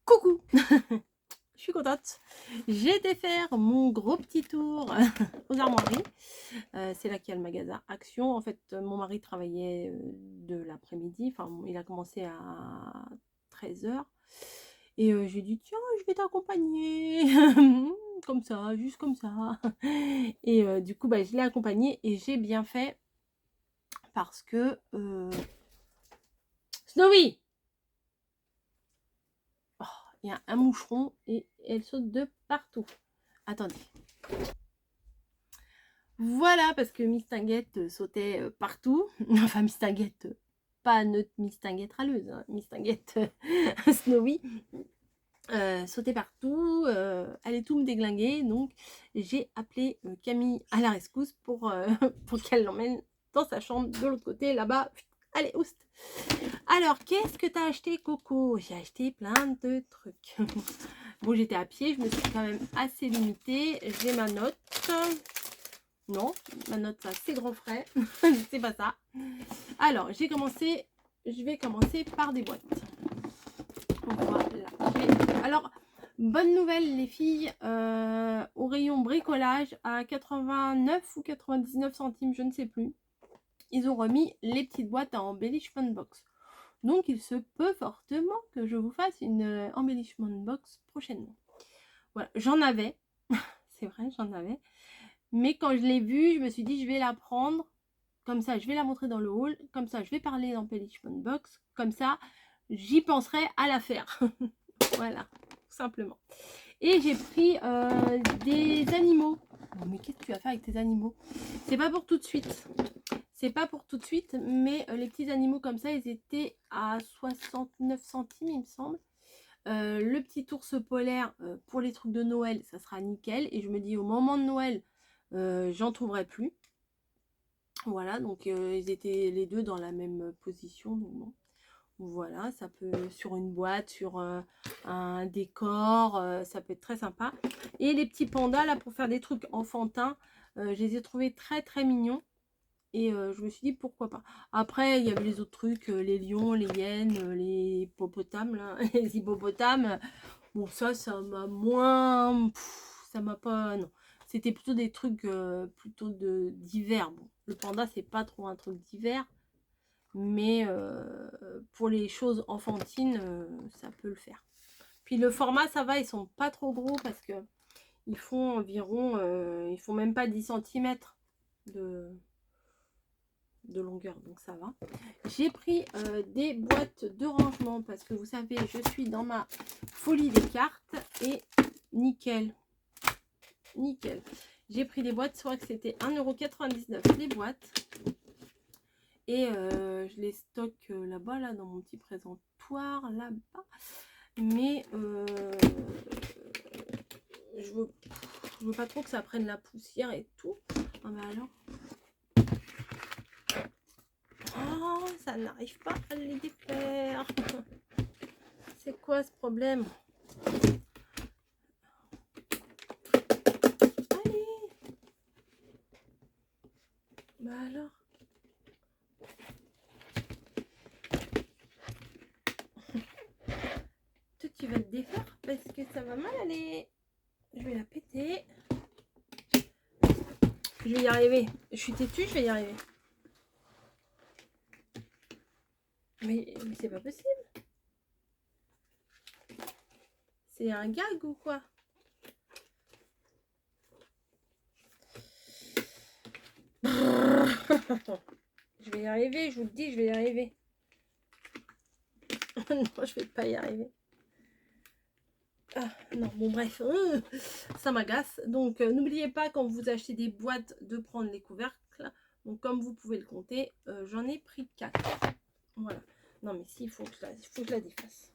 Coucou. Je suis contente. J'ai été faire mon gros petit tour aux armoiries. C'est là qu'il y a le magasin Action. En fait, mon mari travaillait de l'après-midi. Enfin, il a commencé à 13 h. Et j'ai dit, tiens, je vais t'accompagner. Comme ça, juste comme ça. Et du coup, bah, je l'ai accompagné et j'ai bien fait parce que... Snowy! Oh, il y a un moucheron et elle saute de partout. Attendez. Voilà, parce que Mistinguette sautait partout. Enfin, Mistinguette, pas notre Mistinguette râleuse, hein. Mistinguette Snowy sautait partout. Allait tout me déglinguer. Donc, j'ai appelé Camille à la rescousse pour, pour qu'elle l'emmène dans sa chambre de l'autre côté, là-bas. Allez, oust. Alors, qu'est-ce que t'as acheté, Coco? J'ai acheté plein de trucs. Bon, j'étais à pied, je me suis quand même assez limitée. J'ai ma note. Non, ma note, ça, c'est grand frais. C'est pas ça. Alors, je vais commencer par des boîtes. Voilà. Alors, bonne nouvelle, les filles. Au rayon bricolage, à 89 ou 99 centimes, je ne sais plus, ils ont remis les petites boîtes à embellishment box. Donc, il se peut fortement que je vous fasse une embellishment box prochainement. Voilà, j'en avais. C'est vrai, j'en avais. Mais quand je l'ai vue, je me suis dit, je vais la prendre. Comme ça, je vais la montrer dans le hall. Comme ça, je vais parler d'embellishment box. Comme ça, j'y penserai à la faire. Voilà, tout simplement. Et j'ai pris des animaux. Mais qu'est-ce que tu vas faire avec tes animaux? C'est pas pour tout de suite. C'est pas pour tout de suite, mais les petits animaux comme ça, ils étaient à 69 centimes, il me semble. Le petit ours polaire pour les trucs de Noël, ça sera nickel. Et je me dis, au moment de Noël, j'en trouverai plus. Voilà, donc ils étaient les deux dans la même position. Donc bon. Voilà, ça peut sur une boîte, sur un décor, ça peut être très sympa. Et les petits pandas, là, pour faire des trucs enfantins, je les ai trouvés très très mignons. Et je me suis dit, pourquoi pas. Après, il y avait les autres trucs, les lions, les hyènes, les hippopotames, là, les hippopotames. Bon, ça m'a moins... ça m'a pas... Non. C'était plutôt des trucs plutôt d'hiver. Bon, le panda, c'est pas trop un truc d'hiver. Mais pour les choses enfantines, ça peut le faire. Puis le format, ça va, ils sont pas trop gros parce que ils font environ... ils font même pas 10 cm de longueur, donc ça va. J'ai pris des boîtes de rangement parce que vous savez, je suis dans ma folie des cartes et nickel. Nickel. J'ai pris des boîtes, soit que c'était 1,99 € les boîtes. Et je les stocke là-bas, là, dans mon petit présentoir, là-bas. Mais je veux pas trop que ça prenne la poussière et tout. Ah bah alors. Oh, ça n'arrive pas à les défaire. C'est quoi ce problème? Allez. Bah alors. Toi, tu vas te défaire parce que ça va mal aller. Je vais la péter. Je vais y arriver. Je suis têtue, je vais y arriver. Mais c'est pas possible. C'est un gag ou quoi? Je vais y arriver, je vous le dis, je vais y arriver. Non, je vais pas y arriver. Ah, non, bon bref, ça m'agace. Donc n'oubliez pas quand vous achetez des boîtes de prendre les couvercles. Donc comme vous pouvez le compter, j'en ai pris 4. Voilà. Non mais si, il faut que je la défasse.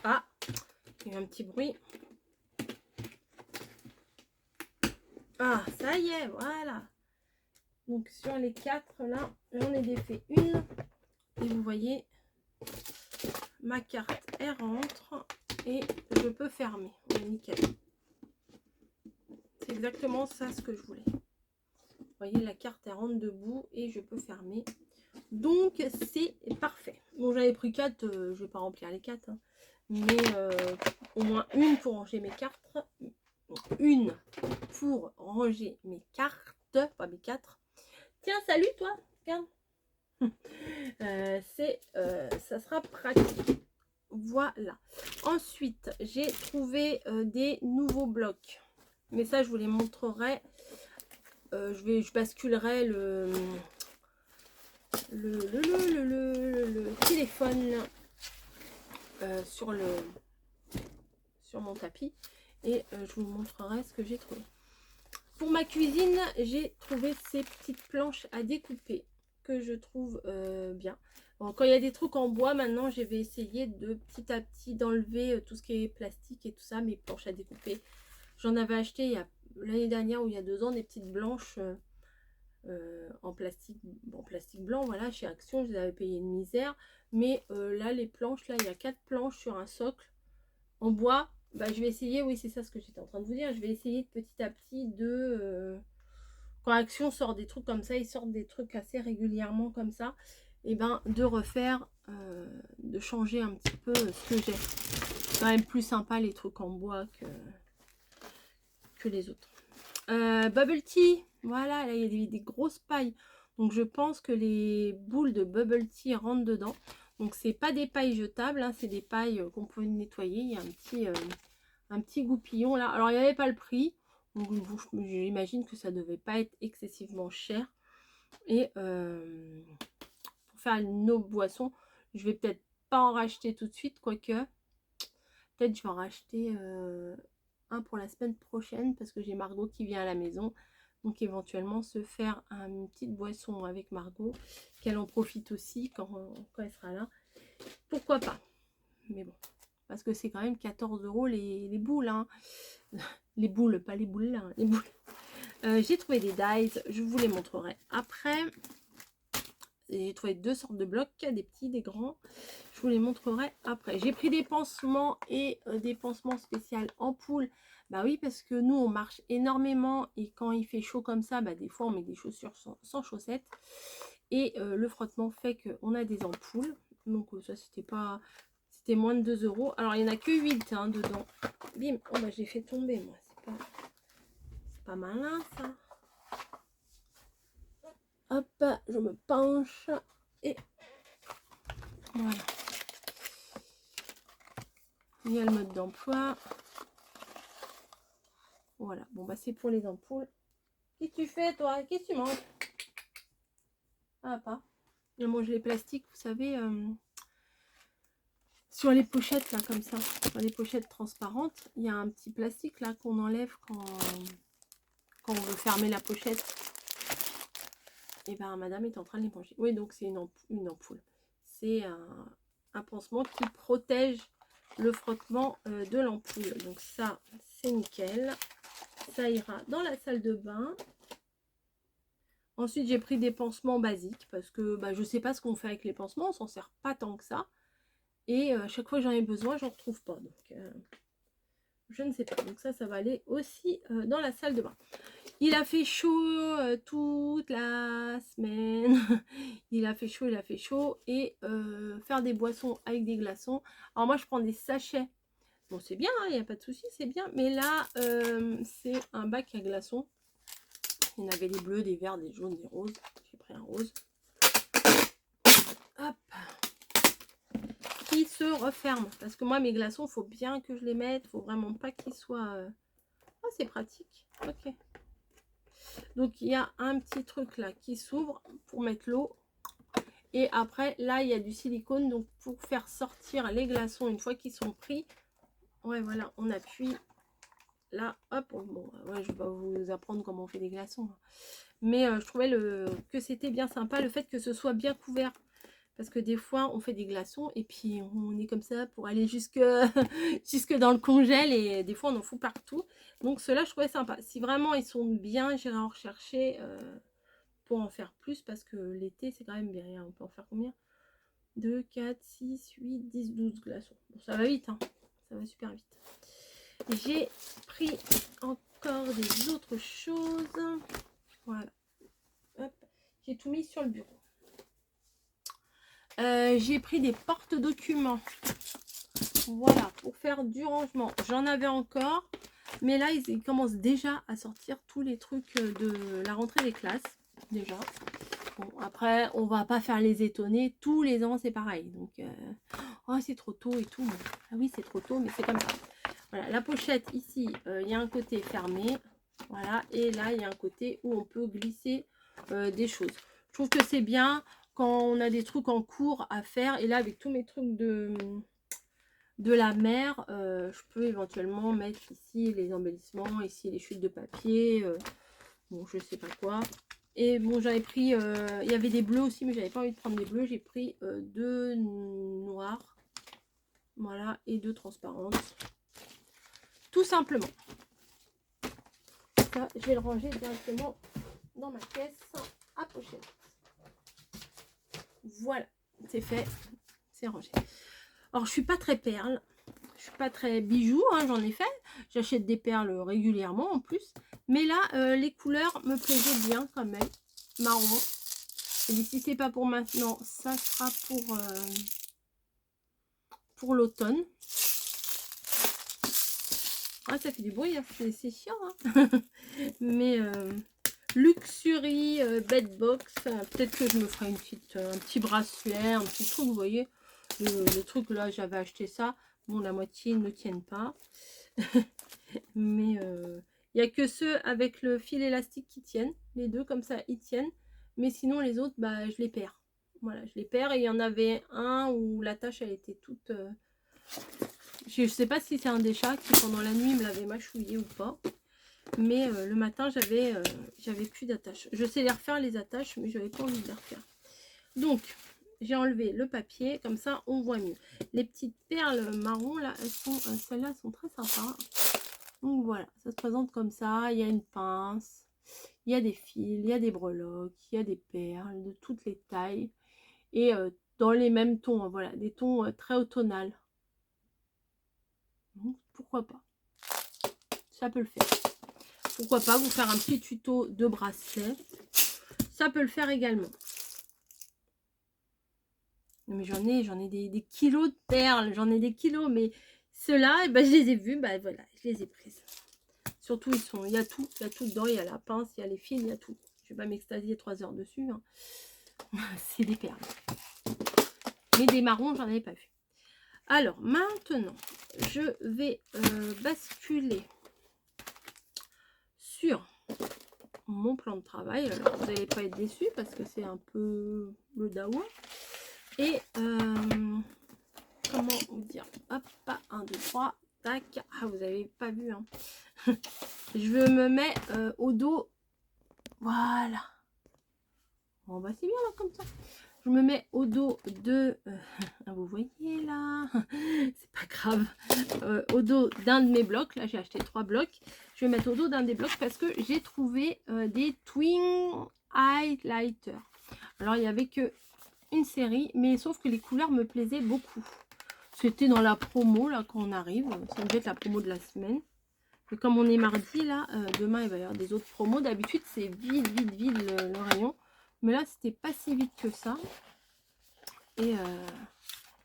Ah, il y a un petit bruit. Ah, ça y est, voilà. Donc sur les 4 là, j'en ai défait une. Et vous voyez, ma carte, elle rentre. Et je peux fermer. Ouais, nickel. C'est exactement ça ce que je voulais. Vous voyez, la carte, elle rentre debout et je peux fermer. Donc, c'est parfait. Bon, Donc j'en ai pris 4, je vais pas remplir les 4. Hein. Mais au moins une pour ranger mes cartes. Une pour ranger mes cartes, pas mes 4. Tiens, salut toi, regarde. Ça sera pratique. Voilà. Ensuite, j'ai trouvé des nouveaux blocs. Mais ça, je vous les montrerai. Je basculerai le téléphone sur mon tapis. Et je vous montrerai ce que j'ai trouvé. Pour ma cuisine, j'ai trouvé ces petites planches à découper que je trouve bien. Bon, quand il y a des trucs en bois, maintenant, je vais essayer de petit à petit d'enlever tout ce qui est plastique et tout ça, mes planches à découper. J'en avais acheté l'année dernière ou il y a 2 ans, des petites blanches en plastique blanc, voilà, chez Action. Je les avais payées une misère. Mais là, les planches, là, il y a 4 planches sur un socle en bois. Bah, je vais essayer, oui, c'est ça ce que j'étais en train de vous dire. Je vais essayer de petit à petit de... quand Action sort des trucs comme ça, ils sortent des trucs assez régulièrement comme ça, et ben de refaire, de changer un petit peu ce que j'ai. C'est quand même plus sympa les trucs en bois que les autres. Bubble tea, voilà, là il y a des grosses pailles. Donc je pense que les boules de bubble tea rentrent dedans. Donc c'est pas des pailles jetables, hein, c'est des pailles qu'on peut nettoyer. Il y a un petit goupillon là. Alors il n'y avait pas le prix. Donc j'imagine que ça devait pas être excessivement cher. Et pour faire nos boissons, je vais peut-être pas en racheter tout de suite, quoique peut-être je vais en racheter un pour la semaine prochaine parce que j'ai Margot qui vient à la maison. Donc éventuellement se faire une petite boisson avec Margot, qu'elle en profite aussi quand elle sera là. Pourquoi pas? Mais bon, parce que c'est quand même 14 € les boules. Hein. Les boules, pas les boules là, hein, les boules. J'ai trouvé des dies, je vous les montrerai après. J'ai trouvé 2 sortes de blocs, des petits, des grands. Je vous les montrerai après. J'ai pris des pansements et des pansements spéciaux ampoules. Bah oui, parce que nous, on marche énormément et quand il fait chaud comme ça, bah des fois, on met des chaussures sans chaussettes. Et le frottement fait qu'on a des ampoules. Donc ça, c'était moins de 2 €. Alors, il n'y en a que 8 hein, dedans. Bim, oh bah j'ai fait tomber, moi. C'est pas malin, ça. Hop, je me penche et voilà. Il y a le mode d'emploi. Voilà, bon bah c'est pour les ampoules. Qu'est-ce que tu fais toi? Qu'est-ce que tu manges? Ah pas. Je mange les plastiques, vous savez, sur les pochettes là comme ça, sur les pochettes transparentes, il y a un petit plastique là qu'on enlève quand on veut fermer la pochette. Et ben madame est en train de les manger. Oui, donc c'est une ampoule. C'est un pansement qui protège le frottement de l'ampoule. Donc ça, c'est nickel. Ça ira dans la salle de bain. Ensuite, j'ai pris des pansements basiques parce que bah, je ne sais pas ce qu'on fait avec les pansements. On s'en sert pas tant que ça. Et à chaque fois que j'en ai besoin, j'en retrouve pas. Donc, je ne sais pas. Donc ça va aller aussi dans la salle de bain. Il a fait chaud toute la semaine. Il a fait chaud. Et faire des boissons avec des glaçons. Alors moi, je prends des sachets. Bon, c'est bien, il n'y a pas de souci, c'est bien. Mais là, c'est un bac à glaçons. Il y en avait des bleus, des verts, des jaunes, des roses. J'ai pris un rose. Hop. Qui se referme. Parce que moi, mes glaçons, il faut bien que je les mette. Il ne faut vraiment pas qu'ils soient... Ah, c'est pratique. Ok. Donc, il y a un petit truc là qui s'ouvre pour mettre l'eau. Et après, là, il y a du silicone. Donc, pour faire sortir les glaçons une fois qu'ils sont pris. Ouais, voilà, on appuie. Là, hop. Bon, ouais, je vais pas vous apprendre comment on fait des glaçons. Mais je trouvais que c'était bien sympa le fait que ce soit bien couvert. Parce que des fois, on fait des glaçons et puis on est comme ça pour aller jusque dans le congèle. Et des fois, on en fout partout. Donc, ceux-là, je trouvais sympa. Si vraiment ils sont bien, j'irai en rechercher pour en faire plus. Parce que l'été, c'est quand même bien. On peut en faire combien? 2, 4, 6, 8, 10, 12 glaçons. Bon, ça va vite. Hein. Ça va super vite. J'ai pris encore des autres choses. Voilà. Hop. J'ai tout mis sur le bureau. J'ai pris des porte-documents. Voilà, pour faire du rangement. J'en avais encore. Mais là, ils commencent déjà à sortir tous les trucs de la rentrée des classes. Déjà. Bon, après, on va pas faire les étonner. Tous les ans, c'est pareil. Donc, oh, c'est trop tôt et tout. Ah oui, c'est trop tôt, mais c'est comme ça. Voilà, la pochette, ici, il y a un côté fermé. Voilà, et là, il y a un côté où on peut glisser des choses. Je trouve que c'est bien quand on a des trucs en cours à faire. Et là, avec tous mes trucs de la mer, je peux éventuellement mettre ici les embellissements, ici les chutes de papier, bon je sais pas quoi. Et bon, j'avais pris, il y avait des bleus aussi, mais j'avais pas envie de prendre des bleus. J'ai pris deux noirs, voilà, et deux transparentes, tout simplement. Ça, je vais le ranger directement dans ma caisse à pochette. Voilà, c'est fait, c'est rangé. Alors, je suis pas très perle. Je suis pas très bijoux, hein, j'en ai fait. J'achète des perles régulièrement en plus. Mais là, les couleurs me plaisaient bien quand même. Marron. Et si c'est pas pour maintenant, ça sera pour l'automne. Ah, ça fait du bruit, hein, c'est chiant. Hein. Mais Luxury, Bedbox. Peut-être que je me ferai un petit bracelet, un petit truc, vous voyez. Le truc là, j'avais acheté ça. Bon, la moitié ne tiennent pas. Mais il n'y a que ceux avec le fil élastique qui tiennent. Les deux comme ça, ils tiennent. Mais sinon, les autres, bah, je les perds. Voilà, je les perds. Et il y en avait un où la tâche, elle était toute... Je ne sais pas si c'est un des chats qui, pendant la nuit, me l'avait mâchouillé ou pas. Mais le matin, j'avais plus d'attaches. Je sais les refaire, les attaches, mais je n'avais pas envie de les refaire. Donc, j'ai enlevé le papier. Comme ça, on voit mieux. Les petites perles marron, là, celles-là sont très sympas. Donc voilà, ça se présente comme ça. Il y a une pince, il y a des fils, il y a des breloques, il y a des perles de toutes les tailles. Et dans les mêmes tons, hein, voilà, des tons très automnales. Donc, pourquoi pas? Ça peut le faire. Pourquoi pas vous faire un petit tuto de bracelet? Ça peut le faire également. Mais j'en ai des kilos de perles, j'en ai des kilos, mais ceux-là, eh ben, je les ai vus, ben voilà, je les ai prises. Surtout, il y a tout dedans, il y a la pince, il y a les fils, il y a tout. Je vais pas m'extasier 3 heures dessus. Hein. C'est des perles. Mais des marrons, j'en avais pas vu. Alors, maintenant, je vais basculer sur mon plan de travail. Alors, vous n'allez pas être déçus parce que c'est un peu le dawa. Et, comment vous dire? Hop, 1, 2, 3, tac. Ah, vous n'avez pas vu, hein. Je me mets au dos. Voilà. Bon, bah, c'est bien, là, comme ça. Je me mets au dos de... vous voyez, là. C'est pas grave. Au dos d'un de mes blocs. Là, j'ai acheté 3 blocs. Je vais mettre au dos d'un des blocs parce que j'ai trouvé des Twin Highlighter. Alors, il n'y avait que une série, mais sauf que les couleurs me plaisaient beaucoup. C'était dans la promo, là, quand on arrive. Ça devait être la promo de la semaine. Et comme on est mardi, là, demain, il va y avoir des autres promos. D'habitude, c'est vide le rayon. Mais là, c'était pas si vite que ça. Et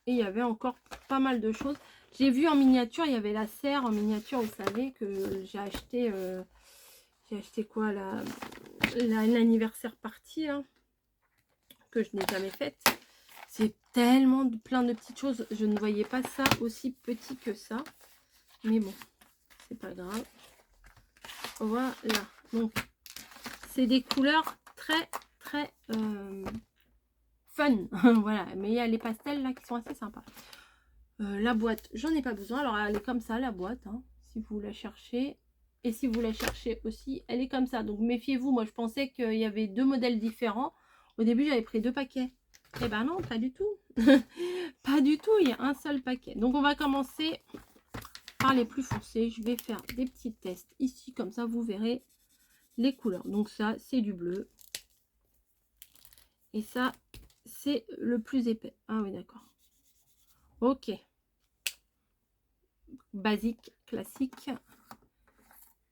il y avait encore pas mal de choses. J'ai vu en miniature, il y avait la serre en miniature, vous savez, que j'ai acheté... j'ai acheté quoi, l'anniversaire party, là, que je n'ai jamais faite. C'est tellement plein de petites choses. Je ne voyais pas ça aussi petit que ça. Mais bon, c'est pas grave. Voilà. Donc, c'est des couleurs très fun. Voilà. Mais il y a les pastels là qui sont assez sympas. La boîte, j'en ai pas besoin. Alors, elle est comme ça, la boîte. Hein, si vous la cherchez. Et si vous la cherchez aussi, elle est comme ça. Donc, méfiez-vous. Moi, je pensais qu'il y avait 2 modèles différents. Au début, j'avais pris 2 paquets. Eh ben non, pas du tout. Pas du tout, il y a un seul paquet. Donc, on va commencer par les plus foncés. Je vais faire des petits tests ici. Comme ça, vous verrez les couleurs. Donc, ça, c'est du bleu. Et ça, c'est le plus épais. Ah oui, d'accord. Ok. Basique, classique.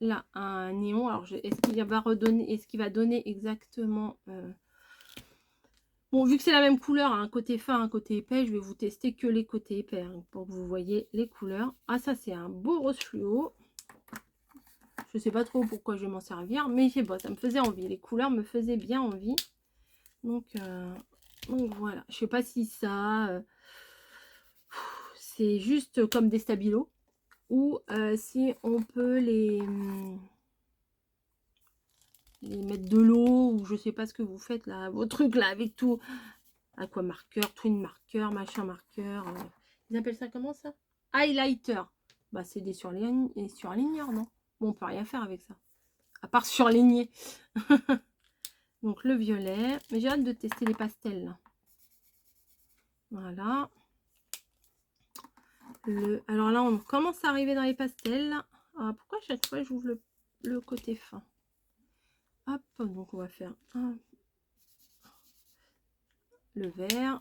Là, un néon. Alors, est-ce qu'il va redonner, est-ce qu'il va donner exactement Bon, vu que c'est la même couleur, un côté fin, un côté épais, je vais vous tester que les côtés épais, hein, pour que vous voyez les couleurs. Ah, ça, c'est un beau rose fluo. Je sais pas trop pourquoi je vais m'en servir, mais je sais pas, ça me faisait envie. Les couleurs me faisaient bien envie. Donc voilà. Je sais pas si ça... c'est juste comme des stabilos. Ou si on peut les mettre de l'eau, ou je sais pas ce que vous faites là, vos trucs là, avec tout. Aqua marqueur, twin marqueur, machin marqueur. Ils appellent ça comment ça? Highlighter. Bah c'est des surligneurs, non? Bon, on peut rien faire avec ça. À part surligner. Donc le violet. Mais j'ai hâte de tester les pastels là. Voilà. Alors là, on commence à arriver dans les pastels. Ah, pourquoi chaque fois j'ouvre le côté fin? Hop, donc on va faire le vert.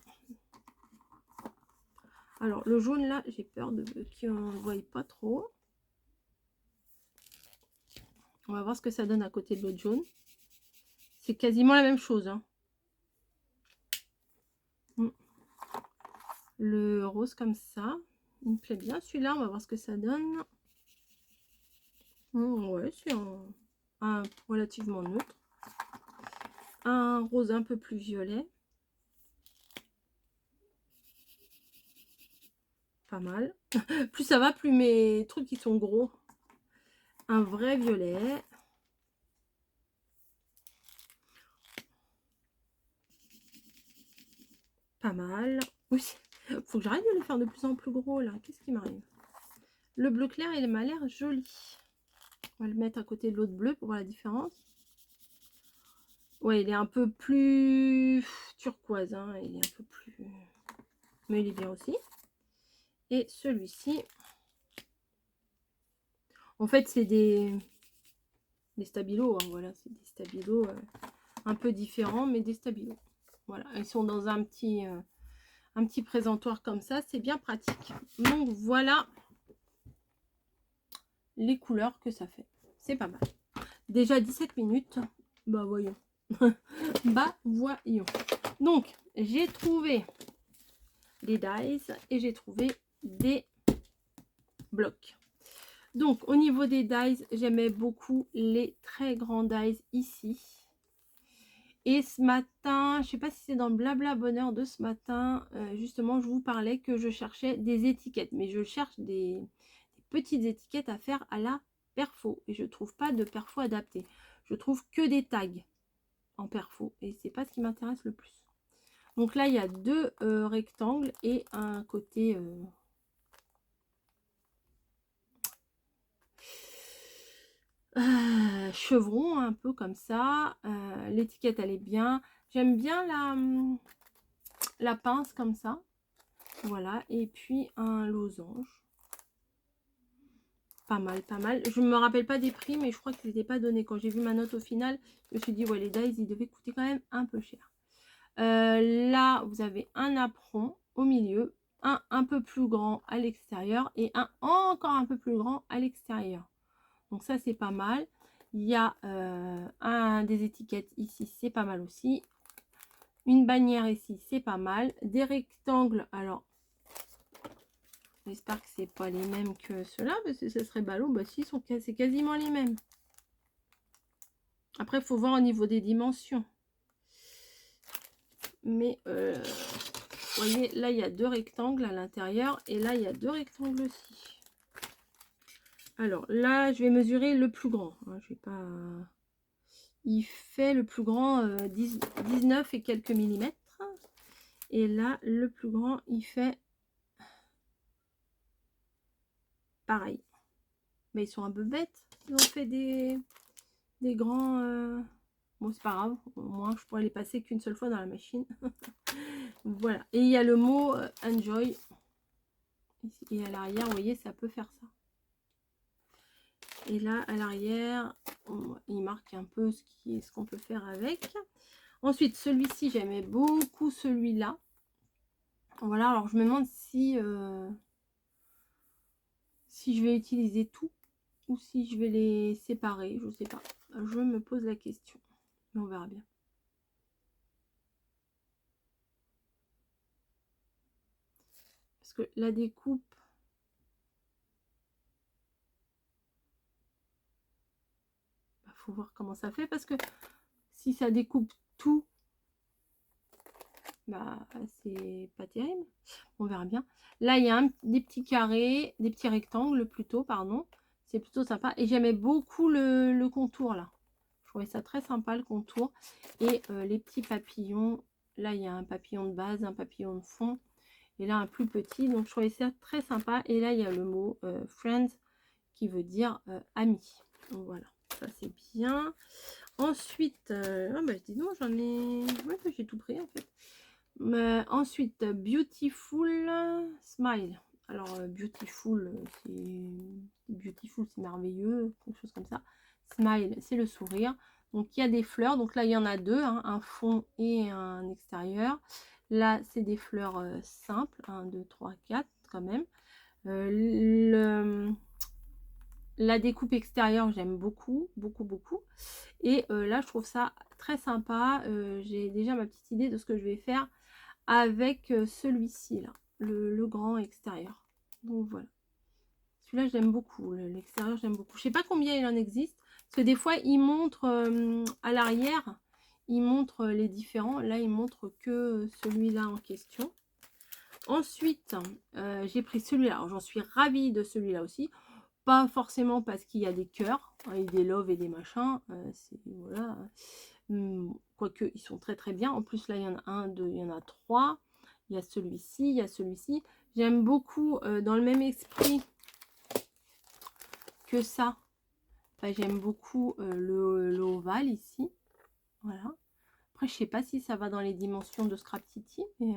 Alors le jaune là, j'ai peur qu'on ne voie pas trop. On va voir ce que ça donne à côté de l'autre jaune. C'est quasiment la même chose. Hein. Le rose comme ça. Il me plaît bien celui-là. On va voir ce que ça donne. Ouais, c'est un relativement neutre. Un rose un peu plus violet. Pas mal. Plus ça va, plus mes trucs qui sont gros. Un vrai violet. Pas mal. Oui, faut que j'arrête de les faire de plus en plus gros là. Qu'est-ce qui m'arrive? Le bleu clair, il m'a l'air joli. On va le mettre à côté de l'autre bleu pour voir la différence. Ouais, il est un peu plus turquoise. Hein. Il est un peu plus... Mais il est bien aussi. Et celui-ci... En fait, c'est des stabilos. Hein, voilà, c'est des stabilos un peu différents, mais des stabilos. Voilà, ils sont dans un petit présentoir comme ça. C'est bien pratique. Donc, voilà les couleurs que ça fait. C'est pas mal. Déjà 17 minutes. Bah, voyons. Bah, voyons. Donc, j'ai trouvé des dies et j'ai trouvé des blocs. Donc, au niveau des dies, j'aimais beaucoup les très grands dies ici. Et ce matin, je sais pas si c'est dans le blabla bonheur de ce matin, justement, je vous parlais que je cherchais des étiquettes. Mais je cherche des petites étiquettes à faire à la perfo. Et je trouve pas de perfo adapté. Je trouve que des tags en perfo. Et c'est pas ce qui m'intéresse le plus. Donc là, il y a deux rectangles et un côté... chevron, un peu comme ça. L'étiquette, elle est bien. J'aime bien la pince comme ça. Voilà. Et puis un losange. Pas mal, pas mal. Je ne me rappelle pas des prix, mais je crois qu'ils n'étaient pas donnés. Quand j'ai vu ma note au final, je me suis dit, ouais, les dies, ils devaient coûter quand même un peu cher. Là, vous avez un apron au milieu, un peu plus grand à l'extérieur et un encore un peu plus grand à l'extérieur. Donc ça, c'est pas mal. Il y a des étiquettes ici, c'est pas mal aussi. Une bannière ici, c'est pas mal. Des rectangles, alors, j'espère que c'est pas les mêmes que ceux-là, parce que ce serait ballot. Bah si, c'est quasiment les mêmes. Après, il faut voir au niveau des dimensions. Mais, vous voyez, là, il y a deux rectangles à l'intérieur. Et là, il y a deux rectangles aussi. Alors, là, je vais mesurer le plus grand. Hein, je vais pas... Il fait le plus grand 19 et quelques millimètres. Et là, le plus grand, il fait pareil. Mais ils sont un peu bêtes. Ils ont fait des grands... Bon, c'est pas grave. Au moins, je pourrais les passer qu'une seule fois dans la machine. Voilà. Et il y a le mot Enjoy. Ici. Et à l'arrière, vous voyez, ça peut faire ça. Et là, à l'arrière, il marque un peu ce qu'on peut faire avec. Ensuite, celui-ci, j'aimais beaucoup celui-là. Voilà, alors je me demande si je vais utiliser tout ou si je vais les séparer, je sais pas. Je me pose la question, mais on verra bien. Parce que la découpe, faut voir comment ça fait, parce que si ça découpe tout, bah c'est pas terrible. On verra bien. Là il y a des petits carrés, des petits rectangles plutôt, pardon. C'est plutôt sympa. Et j'aimais beaucoup le contour là. Je trouvais ça très sympa le contour. Et les petits papillons. Là il y a un papillon de base, un papillon de fond. Et là un plus petit. Donc je trouvais ça très sympa. Et là il y a le mot friends qui veut dire ami. Donc voilà, ça c'est bien. Ensuite, ah bah dis donc, j'en ai... Ouais, j'ai tout pris en fait. Ensuite, Beautiful Smile. Alors, Beautiful, c'est merveilleux, quelque chose comme ça. Smile, c'est le sourire. Donc, il y a des fleurs. Donc là, il y en a deux, hein, un fond et un extérieur. Là, c'est des fleurs simples. 1, 2, 3, 4 quand même. La découpe extérieure, j'aime beaucoup, beaucoup, beaucoup. Et là, je trouve ça très sympa. J'ai déjà ma petite idée de ce que je vais faire avec celui-ci, là, le grand extérieur. Donc voilà. Celui-là, j'aime beaucoup. L'extérieur, j'aime beaucoup. Je sais pas combien il en existe. Parce que des fois, il montre à l'arrière, il montre les différents. Là, il montre que celui-là en question. Ensuite, j'ai pris celui-là. Alors, j'en suis ravie de celui-là aussi. Pas forcément parce qu'il y a des cœurs, hein, et des loves et des machins. Voilà. Quoique, ils sont très très bien. En plus, là, il y en a un, deux, il y en a trois. Il y a celui-ci, il y a celui-ci. J'aime beaucoup, dans le même esprit que ça. Enfin, j'aime beaucoup l'ovale ici. Voilà. Après, je sais pas si ça va dans les dimensions de Scrap Titi, mais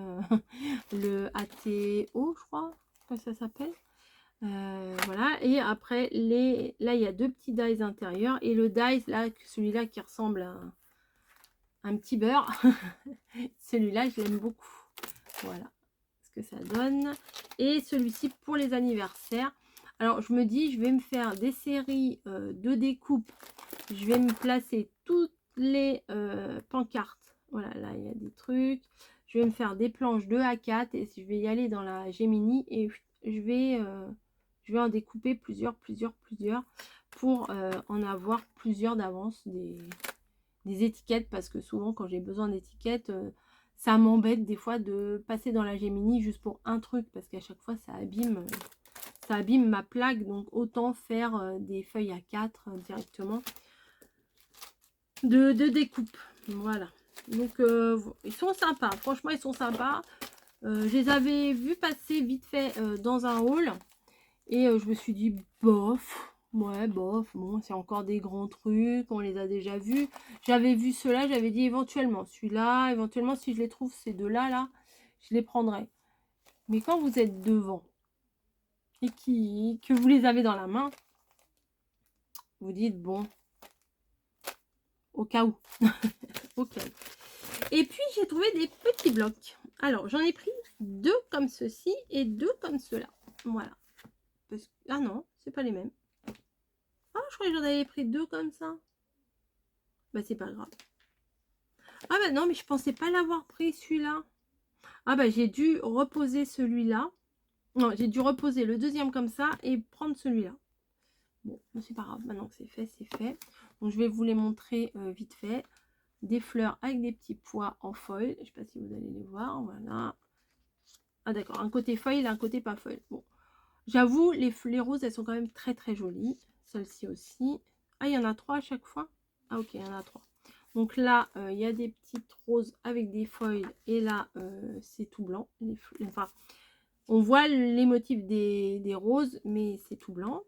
le ATO, je crois que ça s'appelle. Voilà. Et après, là, il y a deux petits dies intérieurs. Et le dies, là, celui-là qui ressemble à un petit beurre. Celui-là, je l'aime beaucoup. Voilà ce que ça donne. Et celui-ci pour les anniversaires. Alors, je me dis, je vais me faire des séries de découpe. Je vais me placer toutes les pancartes. Voilà, là, il y a des trucs. Je vais me faire des planches de A4 et je vais y aller dans la Gemini et je vais en découper plusieurs pour en avoir plusieurs d'avance des étiquettes, parce que souvent quand j'ai besoin d'étiquettes, ça m'embête des fois de passer dans la Gemini juste pour un truc, parce qu'à chaque fois ça abîme ma plaque. Donc autant faire des feuilles A4 directement de découpe. Voilà, donc ils sont sympas, franchement ils sont sympas. Je les avais vus passer vite fait dans un haul et je me suis dit bof. Ouais, bof, bon, c'est encore des grands trucs, on les a déjà vus. J'avais vu ceux-là, j'avais dit éventuellement celui-là, éventuellement si je les trouve, ces deux-là, là, je les prendrai. Mais quand vous êtes devant et que vous les avez dans la main, vous dites bon, au cas où. Au cas où. Et puis j'ai trouvé des petits blocs. Alors j'en ai pris deux comme ceci et deux comme cela. Voilà. Ah non, c'est pas les mêmes. Ah, je croyais que j'en avais pris deux comme ça. Bah c'est pas grave. Ah bah non, mais je pensais pas l'avoir pris celui-là. Ah bah j'ai dû reposer celui-là. Non, j'ai dû reposer le deuxième comme ça et prendre celui-là. Bon, c'est pas grave, maintenant que c'est fait, c'est fait. Donc je vais vous les montrer vite fait. Des fleurs avec des petits pois en foil. Je sais pas si vous allez les voir, voilà. Ah d'accord, un côté foil et un côté pas foil. Bon, j'avoue, les roses, elles sont quand même très très jolies. Celle-ci aussi. Ah, il y en a trois à chaque fois. Ah ok, il y en a trois. Donc là, il y a des petites roses avec des foils. Et là, c'est tout blanc. Enfin, on voit les motifs des roses, mais c'est tout blanc.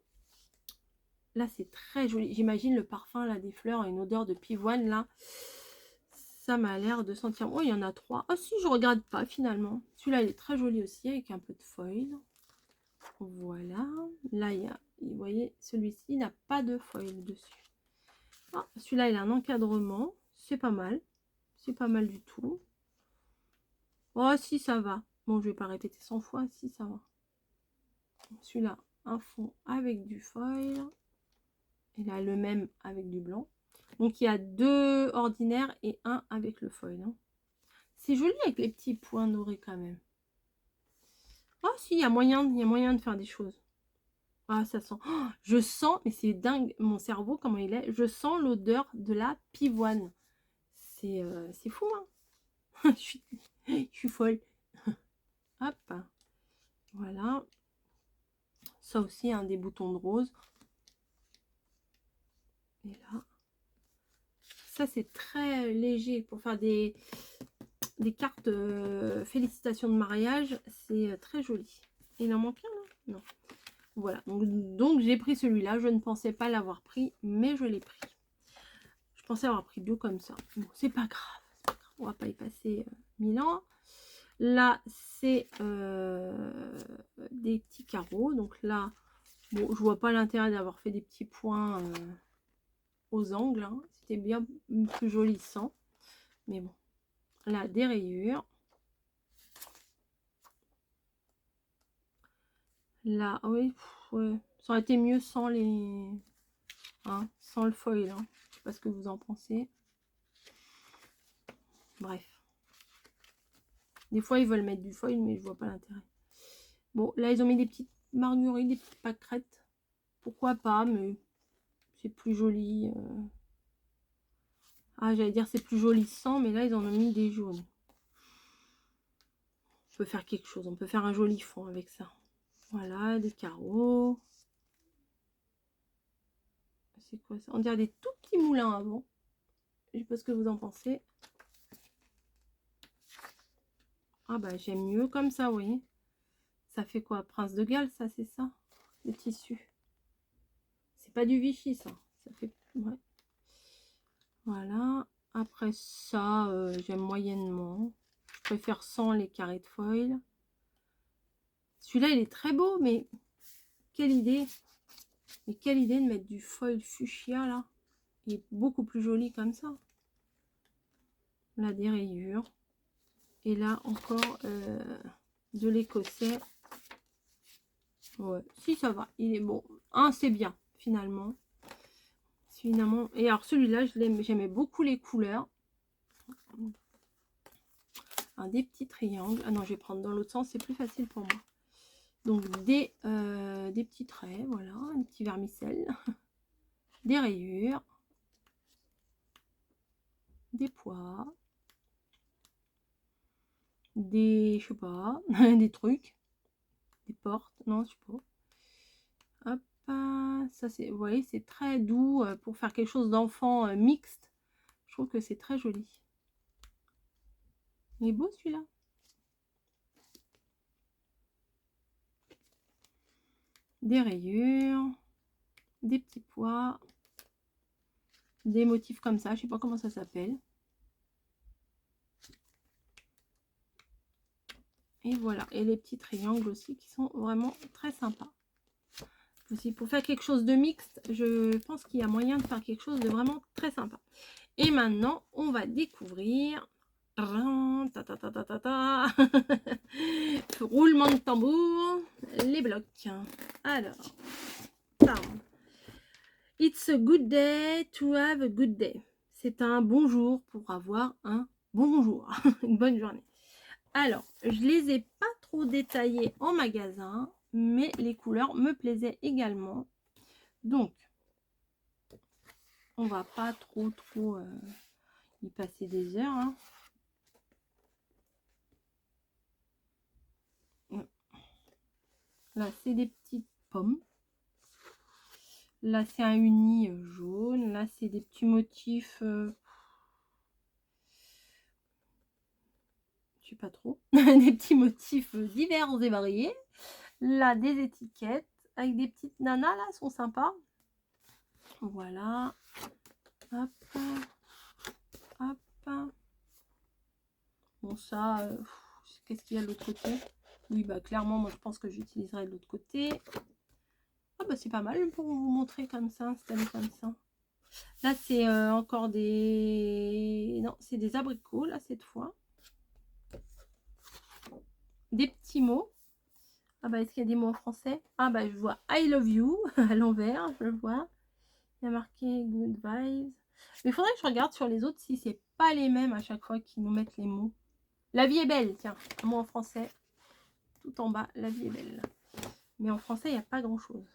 Là, c'est très joli. J'imagine le parfum là des fleurs, une odeur de pivoine là. Ça m'a l'air de sentir... Oh, il y en a trois. Ah si, je regarde pas finalement. Celui-là, il est très joli aussi avec un peu de foil. Voilà. Là, il y a... Vous voyez, celui-ci n'a pas de foil dessus. Ah, celui-là, il a un encadrement. C'est pas mal. C'est pas mal du tout. Oh, si, ça va. Bon, je vais pas répéter 100 fois. Si, ça va. Celui-là, un fond avec du foil. Et là, le même avec du blanc. Donc, il y a deux ordinaires et un avec le foil. Hein. C'est joli avec les petits points dorés quand même. Oh si, il y a moyen de faire des choses. Ah, ça sent. Oh, je sens, mais c'est dingue, mon cerveau, comment il est. Je sens l'odeur de la pivoine. C'est fou, hein. Je suis folle. Hop, voilà. Ça aussi, des boutons de rose. Et là, ça c'est très léger pour faire des cartes félicitations de mariage. C'est très joli. Il en manque un là? Non. Voilà, donc j'ai pris celui-là. Je ne pensais pas l'avoir pris, mais je l'ai pris. Je pensais avoir pris 2 comme ça. Bon, c'est pas grave. On va pas y passer 1000 ans. Là, c'est des petits carreaux. Donc là, bon, je vois pas l'intérêt d'avoir fait des petits points aux angles. Hein. C'était bien plus joli sans. Mais bon, là, des rayures. Là, oui, ouais. Ça aurait été mieux sans les... Hein, sans le foil. Hein. Je sais pas ce que vous en pensez. Bref. Des fois, ils veulent mettre du foil, mais je vois pas l'intérêt. Bon, là, ils ont mis des petites marguerites, des petites pâquerettes. Pourquoi pas, mais c'est plus joli. Ah, j'allais dire c'est plus joli sans, mais là, ils en ont mis des jaunes. On peut faire quelque chose. On peut faire un joli fond avec ça. Voilà, des carreaux. C'est quoi ça? On dirait des tout petits moulins avant. Je sais pas ce que vous en pensez. Ah bah, j'aime mieux comme ça, vous voyez. Ça fait quoi? Prince de Galles, ça, c'est ça? Le tissu. C'est pas du Vichy, ça. Ça fait... Ouais. Voilà. Après ça, j'aime moyennement. Je préfère sans les carrés de foil. Celui-là, il est très beau, mais quelle idée! Mais quelle idée de mettre du foil fuchsia, là. Il est beaucoup plus joli comme ça. Là, des rayures. Et là, encore de l'écossais. Ouais, si, ça va. Il est bon. C'est bien, finalement. Finalement. Et alors, celui-là, j'aimais beaucoup les couleurs. Des petits triangles. Ah non, je vais prendre dans l'autre sens, c'est plus facile pour moi. Donc, des petits traits, voilà. Un petit vermicelle. Des rayures. Des pois. Des, je sais pas, des trucs. Des portes. Non, je sais pas. Hop. Ça, c'est, vous voyez, c'est très doux pour faire quelque chose d'enfant mixte. Je trouve que c'est très joli. Il est beau celui-là. Des rayures, des petits pois, des motifs comme ça, je sais pas comment ça s'appelle. Et voilà, et les petits triangles aussi qui sont vraiment très sympas. Aussi, pour faire quelque chose de mixte, je pense qu'il y a moyen de faire quelque chose de vraiment très sympa. Et maintenant, on va découvrir... Ta, ta, ta, ta, ta, ta. Roulement de tambour, les blocs. Alors, it's a good day to have a good day. C'est un bon jour pour avoir un bon jour, une bonne journée. Alors, je les ai pas trop détaillés en magasin, mais les couleurs me plaisaient également. Donc, on va pas trop y passer des heures. Hein. Là, c'est des petites pommes. Là, c'est un uni jaune. Là, c'est des petits motifs... je sais pas trop. Des petits motifs divers et variés. Là, des étiquettes avec des petites nanas, là, sont sympas. Voilà. Hop. Hop. Bon, ça, qu'est-ce qu'il y a de l'autre côté? Oui, bah clairement, moi, je pense que j'utiliserai de l'autre côté. Ah, bah c'est pas mal pour vous montrer comme ça, installer comme ça. Là, c'est encore des... Non, c'est des abricots, là, cette fois. Des petits mots. Ah, bah, est-ce qu'il y a des mots en français? Ah, bah, je vois I love you à l'envers, je le vois. Il y a marqué good vibes. Mais il faudrait que je regarde sur les autres si c'est pas les mêmes à chaque fois qu'ils nous mettent les mots. La vie est belle, tiens, un mot en français. tout en bas, la vie est belle. Mais en français, il n'y a pas grand-chose.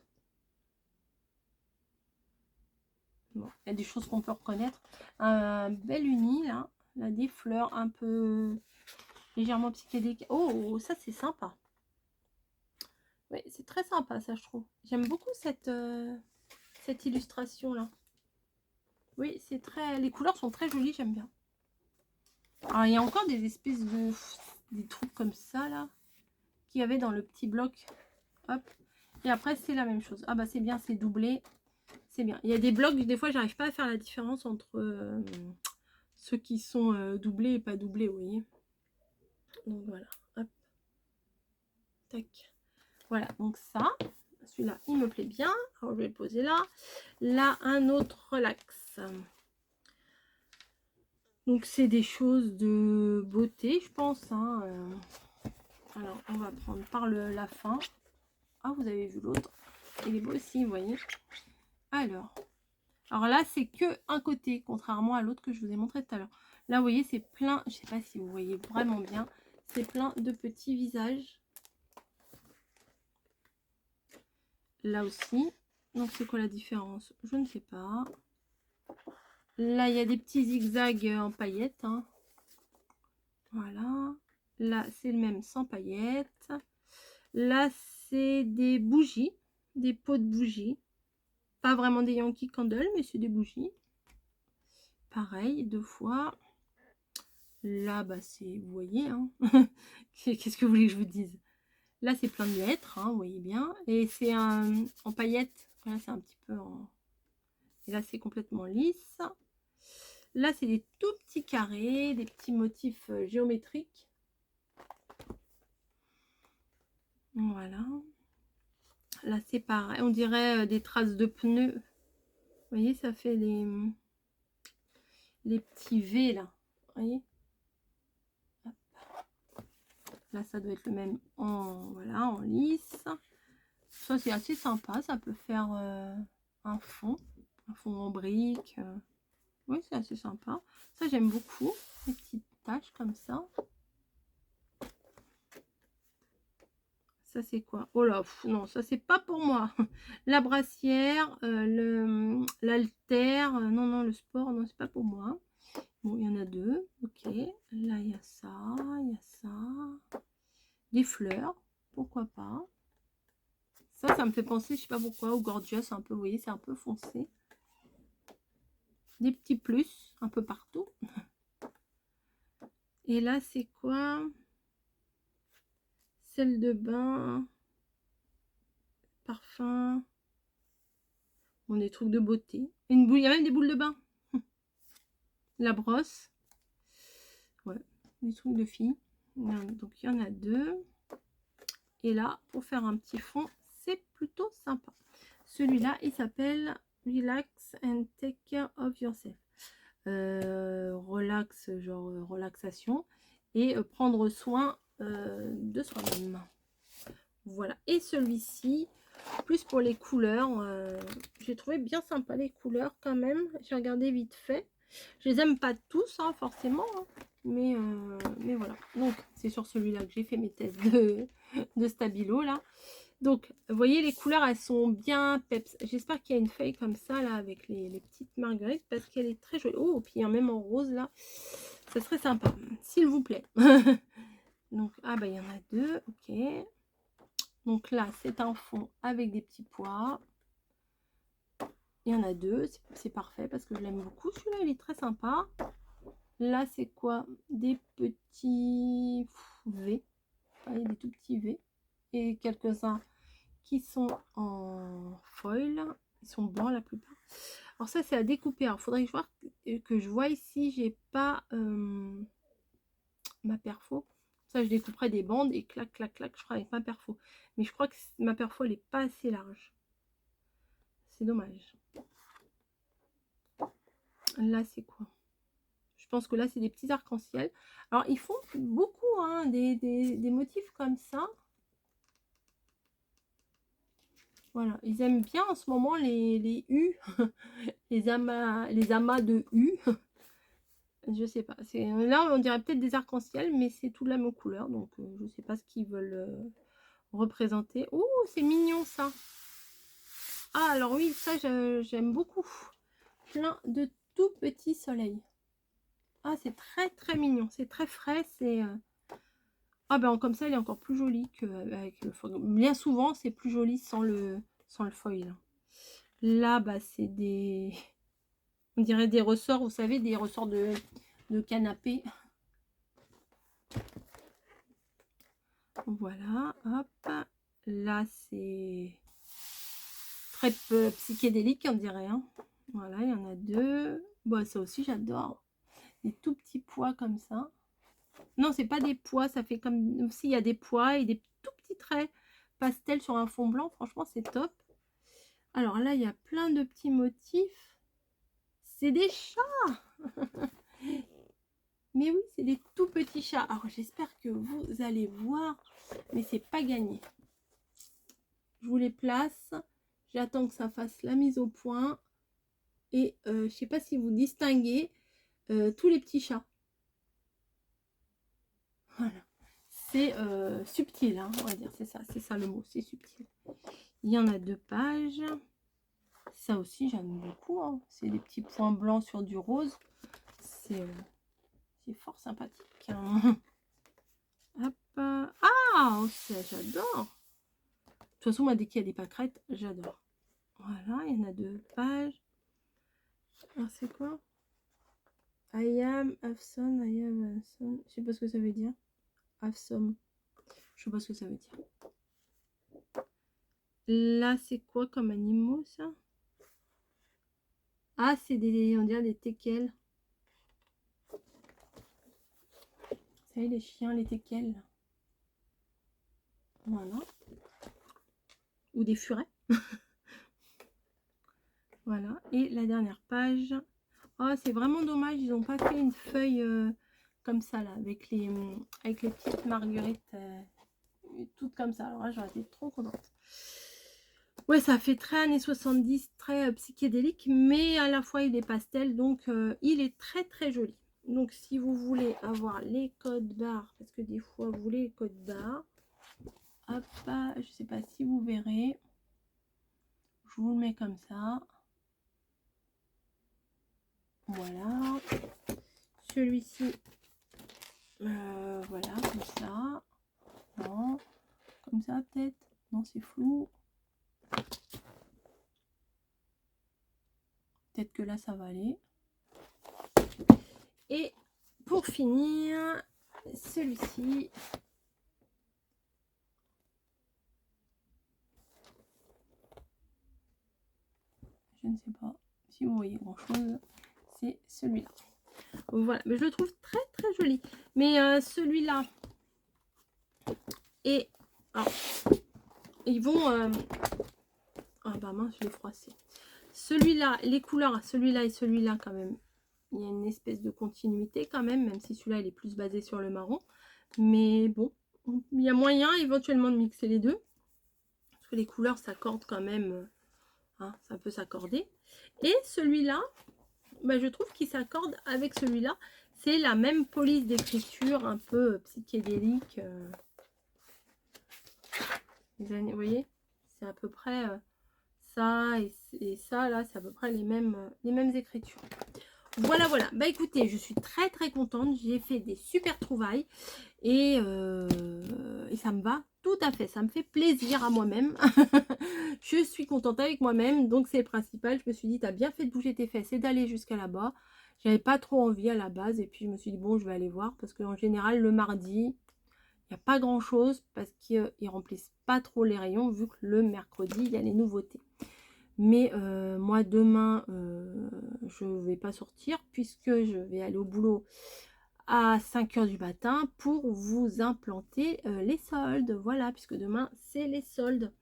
Bon, il y a des choses qu'on peut reconnaître. Un bel uni, là. Là, des fleurs un peu légèrement psychédéliques. Oh, ça, c'est sympa. Oui, c'est très sympa, ça, je trouve. J'aime beaucoup cette illustration-là. Oui, c'est très... Les couleurs sont très jolies, j'aime bien. Alors, il y a encore des espèces de... des trucs comme ça, là, qu'il y avait dans le petit bloc. Hop. Et après, c'est la même chose. Ah bah, c'est bien, c'est doublé. C'est bien. Il y a des blocs, des fois, j'arrive pas à faire la différence entre ceux qui sont doublés et pas doublés, vous voyez. Donc, voilà. Hop. Tac. Voilà, donc ça, celui-là, il me plaît bien. Alors, je vais le poser là. Là, un autre relax. Donc, c'est des choses de beauté, je pense. Hein. Alors, on va prendre par la fin. Ah, vous avez vu l'autre. Il est beau aussi, vous voyez. Alors là, c'est que un côté, contrairement à l'autre que je vous ai montré tout à l'heure. Là, vous voyez, c'est plein, je sais pas si vous voyez vraiment bien, c'est plein de petits visages. Là aussi. Donc, c'est quoi la différence? Je ne sais pas. Là, il y a des petits zigzags en paillettes. Hein. Voilà. Là, c'est le même sans paillettes. Là, c'est des bougies, des pots de bougies. Pas vraiment des Yankee Candle, mais c'est des bougies. Pareil, 2 fois. Là, bah, c'est, vous voyez, hein. Qu'est-ce que vous voulez que je vous dise? Là, c'est plein de lettres, hein, vous voyez bien. Et c'est en paillettes. Là, c'est un petit peu en... Et là, c'est complètement lisse. Là, c'est des tout petits carrés, des petits motifs géométriques. Voilà. Là, c'est pareil. On dirait des traces de pneus. Vous voyez, ça fait les petits V, là. Vous voyez? Hop. Là, ça doit être le même voilà, en lisse. Ça, c'est assez sympa. Ça peut faire un fond en briques. Oui, c'est assez sympa. Ça, j'aime beaucoup. Des petites taches comme ça. Ça, c'est quoi? Oh là, non, ça, c'est pas pour moi. La brassière, l'haltère. Non, non, le sport, non, c'est pas pour moi. Bon, il y en a 2. Ok. Là, il y a ça. Il y a ça. Des fleurs. Pourquoi pas? Ça me fait penser, je sais pas pourquoi, au Gorgeous. Un peu, vous voyez, c'est un peu foncé. Des petits plus, un peu partout. Et là, c'est quoi? Celle de bain, parfum, bon, des trucs de beauté. Une boule, il y a même des boules de bain. La brosse, ouais, des trucs de filles. Donc il y en a 2. Et là, pour faire un petit fond, c'est plutôt sympa. Celui-là, il s'appelle Relax and Take Care of Yourself. Relax, genre relaxation, et prendre soin de soi-même. Voilà, et celui-ci, plus pour les couleurs, j'ai trouvé bien sympa les couleurs quand même. J'ai regardé vite fait. Je les aime pas tous, hein, forcément, hein, mais voilà. Donc, c'est sur celui-là que j'ai fait mes tests de Stabilo, là. Donc, vous voyez, les couleurs, elles sont bien peps. J'espère qu'il y a une feuille comme ça, là, avec les petites marguerites, parce qu'elle est très jolie. Oh, puis il y a même en rose, là. Ça serait sympa, s'il vous plaît. Donc, ah, bah, il y en a 2, ok. Donc là, c'est un fond avec des petits pois. Il y en a 2, c'est parfait parce que je l'aime beaucoup. Celui-là, il est très sympa. Là, c'est quoi? Des petits V. Voyez, des tout petits V. Et quelques-uns qui sont en foil. Ils sont blancs la plupart. Alors ça, c'est à découper. Alors, il faudrait que je vois ici. J'ai pas ma perfo. Ça, je découperai des bandes et clac, clac, clac, je ferai avec ma perfo. Mais je crois que ma perfo, elle n'est pas assez large. C'est dommage. Là, c'est quoi? Je pense que là, c'est des petits arcs-en-ciel. Alors, ils font beaucoup, hein, des motifs comme ça. Voilà, ils aiment bien en ce moment les U, les amas de U. Je sais pas. Là, on dirait peut-être des arcs-en-ciel, mais c'est tout de la même couleur. Donc, je sais pas ce qu'ils veulent représenter. Oh, c'est mignon ça. Ah, alors oui, ça, j'aime beaucoup. Plein de tout petits soleils. Ah, c'est très, très mignon. C'est très frais. C'est... Ah, ben comme ça, il est encore plus joli qu'avec le foil. Bien souvent, c'est plus joli sans le foil. Là, bah, c'est des... On dirait des ressorts, vous savez, des ressorts de canapé. Voilà, hop. Là, c'est très psychédélique, on dirait. Hein. Voilà, il y en a deux. Bon, ça aussi, j'adore. Des tout petits pois comme ça. Non, c'est pas des pois, ça fait comme s'il y a des pois et des tout petits traits pastel sur un fond blanc. Franchement, c'est top. Alors là, il y a plein de petits motifs. C'est des chats. Mais oui, c'est des tout petits chats. Alors, j'espère que vous allez voir, mais c'est pas gagné. Je vous les place. J'attends que ça fasse la mise au point. Et je sais pas si vous distinguez tous les petits chats. Voilà. C'est subtil, hein, on va dire. C'est ça le mot. C'est subtil. Il y en a 2 pages. Ça aussi, j'aime beaucoup. Hein. C'est des petits points blancs sur du rose. C'est fort sympathique. Hein. Hop. Ah, j'adore. De toute façon, moi, dès qu'il y a des pâquerettes, j'adore. Voilà, il y en a 2 pages. Alors, c'est quoi? I am have son, I have a son. Je sais pas ce que ça veut dire. Have some. Je sais pas ce que ça veut dire. Là, c'est quoi comme animaux, ça? Ah, c'est des, on dirait des teckels. Vous savez, les chiens, les teckels. Voilà. Ou des furets. Voilà. Et la dernière page. Oh, c'est vraiment dommage, ils n'ont pas fait une feuille comme ça, là, avec les petites marguerites toutes comme ça. Alors là, j'aurais été trop contente. Ouais, ça fait très années 70, très psychédélique, mais à la fois il est pastel, donc il est très très joli. Donc si vous voulez avoir les codes barres, parce que des fois vous voulez les codes barres, hop, je sais pas si vous verrez, je vous le mets comme ça. Voilà. Celui-ci, voilà, comme ça. Non, comme ça peut-être. Non, c'est flou. Peut-être que là, ça va aller. Et pour finir, celui-ci. Je ne sais pas si vous voyez grand-chose. C'est celui-là. Voilà, mais je le trouve très très joli. Mais celui-là et alors, ils vont ah bah mince, je l'ai froissé. Celui-là, les couleurs, celui-là et celui-là quand même, il y a une espèce de continuité quand même si celui-là il est plus basé sur le marron. Mais bon, il y a moyen éventuellement de mixer les deux. Parce que les couleurs s'accordent quand même, hein, ça peut s'accorder. Et celui-là, bah, je trouve qu'il s'accorde avec celui-là. C'est la même police d'écriture un peu psychédélique. Vous voyez, c'est à peu près ça et ça, là, c'est à peu près les mêmes écritures. Voilà, voilà. Bah écoutez, je suis très très contente. J'ai fait des super trouvailles et ça me va tout à fait. Ça me fait plaisir à moi-même. Je suis contente avec moi-même, donc c'est le principal. Je me suis dit, t'as bien fait de bouger tes fesses et d'aller jusqu'à là-bas. J'avais pas trop envie à la base et puis je me suis dit, bon, je vais aller voir parce qu'en général, le mardi, il n'y a pas grand-chose parce qu'ils remplissent pas trop les rayons vu que le mercredi, il y a les nouveautés. Mais moi, demain, je ne vais pas sortir puisque je vais aller au boulot à 5 h du matin pour vous implanter les soldes. Voilà, puisque demain, c'est les soldes.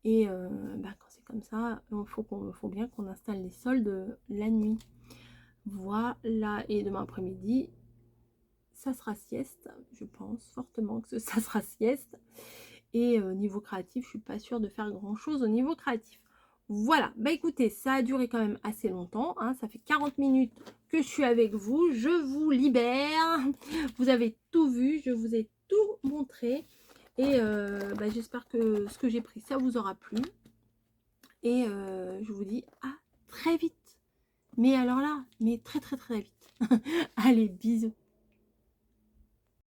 Et bah, quand c'est comme ça, il faut bien qu'on installe les soldes la nuit. Voilà, et demain après-midi, ça sera sieste. Je pense fortement que ça sera sieste. Et niveau créatif, je suis pas sûre de faire grand-chose au niveau créatif. Voilà, bah écoutez, ça a duré quand même assez longtemps, hein. Ça fait 40 minutes que je suis avec vous, je vous libère, vous avez tout vu, je vous ai tout montré, Et bah, j'espère que ce que j'ai pris, ça vous aura plu. Et je vous dis à très vite. Mais alors là, mais très très très vite. Allez, bisous.